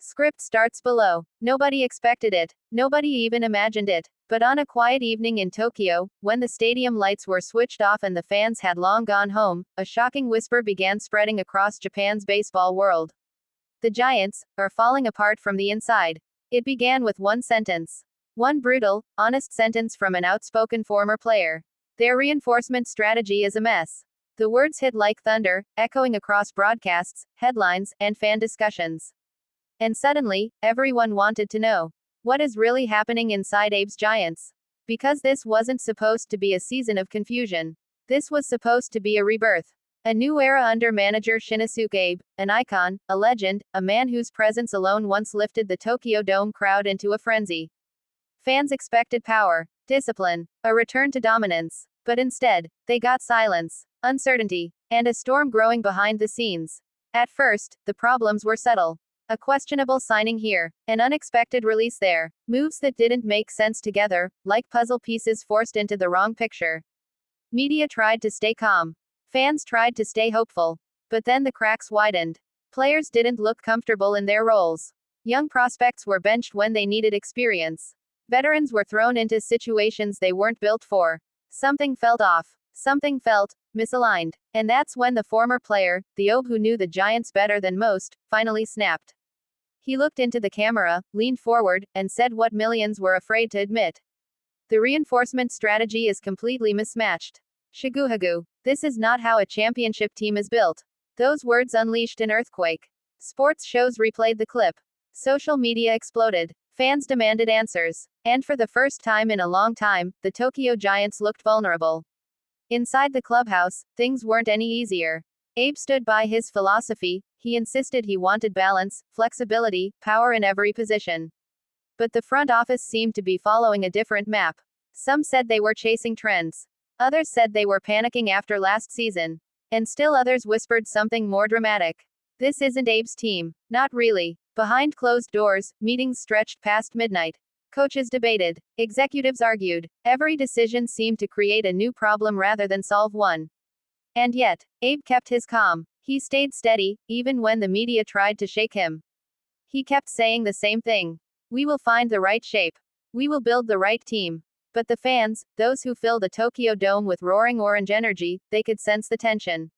Script starts below. Nobody expected it. Nobody even imagined it. But on a quiet evening in Tokyo, when the stadium lights were switched off and the fans had long gone home, a shocking whisper began spreading across Japan's baseball world. The Giants are falling apart from the inside. It began with one sentence. One brutal, honest sentence from an outspoken former player. Their reinforcement strategy is a mess. The words hit like thunder, echoing across broadcasts, headlines, and fan discussions. And suddenly, everyone wanted to know. What is really happening inside Abe's Giants? Because this wasn't supposed to be a season of confusion. This was supposed to be a rebirth. A new era under manager Shinnosuke Abe, an icon, a legend, a man whose presence alone once lifted the Tokyo Dome crowd into a frenzy. Fans expected power, discipline, a return to dominance. But instead, they got silence, uncertainty, and a storm growing behind the scenes. At first, the problems were subtle. A questionable signing here, an unexpected release there, moves that didn't make sense together, like puzzle pieces forced into the wrong picture. Media tried to stay calm. Fans tried to stay hopeful. But then the cracks widened. Players didn't look comfortable in their roles. Young prospects were benched when they needed experience. Veterans were thrown into situations they weren't built for. Something felt off. Something felt misaligned. And that's when the former player, the Abe who knew the Giants better than most, finally snapped. He looked into the camera, leaned forward, and said what millions were afraid to admit. The reinforcement strategy is completely mismatched. Shiguhagu. This is not how a championship team is built. Those words unleashed an earthquake. Sports shows replayed the clip. Social media exploded. Fans demanded answers. And for the first time in a long time, the Tokyo Giants looked vulnerable. Inside the clubhouse, things weren't any easier. Abe stood by his philosophy. He insisted he wanted balance, flexibility, power in every position. But the front office seemed to be following a different map. Some said they were chasing trends. Others said they were panicking after last season. And still others whispered something more dramatic. This isn't Abe's team. Not really. Behind closed doors, meetings stretched past midnight. Coaches debated. Executives argued. Every decision seemed to create a new problem rather than solve one. And yet, Abe kept his calm. He stayed steady, even when the media tried to shake him. He kept saying the same thing. We will find the right shape. We will build the right team. But the fans, those who fill the Tokyo Dome with roaring orange energy, they could sense the tension.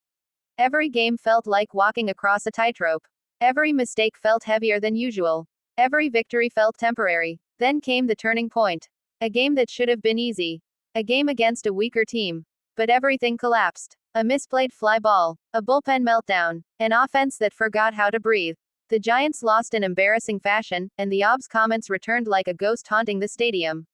Every game felt like walking across a tightrope. Every mistake felt heavier than usual. Every victory felt temporary. Then came the turning point. A game that should have been easy. A game against a weaker team. But everything collapsed. A misplayed fly ball. A bullpen meltdown. An offense that forgot how to breathe. The Giants lost in embarrassing fashion, and the Abe's comments returned like a ghost haunting the stadium.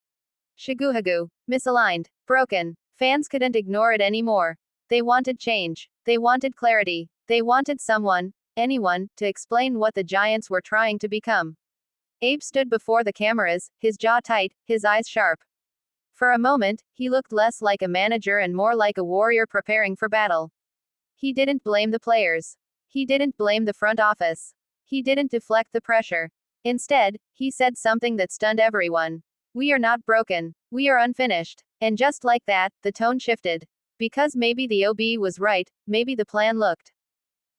Shiguhagu. Misaligned. Broken. Fans couldn't ignore it anymore. They wanted change. They wanted clarity. They wanted someone, anyone, to explain what the Giants were trying to become. Abe stood before the cameras, his jaw tight, his eyes sharp. For a moment, he looked less like a manager and more like a warrior preparing for battle. He didn't blame the players. He didn't blame the front office. He didn't deflect the pressure. Instead, he said something that stunned everyone. We are not broken. We are unfinished. And just like that, the tone shifted. Because maybe the OB was right, maybe the plan looked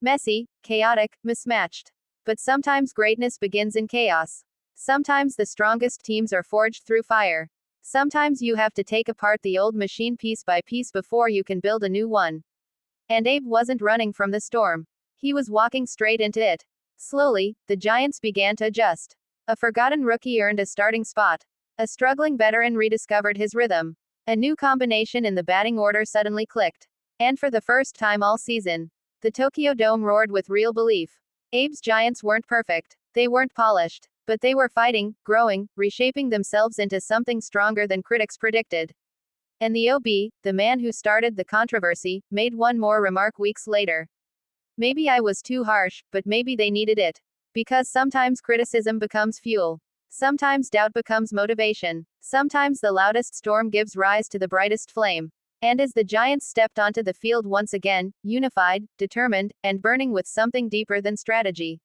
messy, chaotic, mismatched. But sometimes greatness begins in chaos. Sometimes the strongest teams are forged through fire. Sometimes you have to take apart the old machine piece by piece before you can build a new one. And Abe wasn't running from the storm. He was walking straight into it. Slowly, the Giants began to adjust. A forgotten rookie earned a starting spot. A struggling veteran rediscovered his rhythm. A new combination in the batting order suddenly clicked. And for the first time all season, the Tokyo Dome roared with real belief. Abe's Giants weren't perfect. They weren't polished. But they were fighting, growing, reshaping themselves into something stronger than critics predicted. And the OB, the man who started the controversy, made one more remark weeks later. Maybe I was too harsh, but maybe they needed it. Because sometimes criticism becomes fuel. Sometimes doubt becomes motivation. Sometimes the loudest storm gives rise to the brightest flame. And as the Giants stepped onto the field once again, unified, determined, and burning with something deeper than strategy,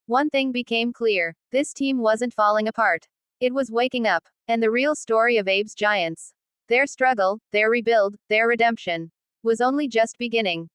one thing became clear. This team wasn't falling apart. It was waking up. And the real story of Abe's Giants, their struggle, their rebuild, their redemption, was only just beginning.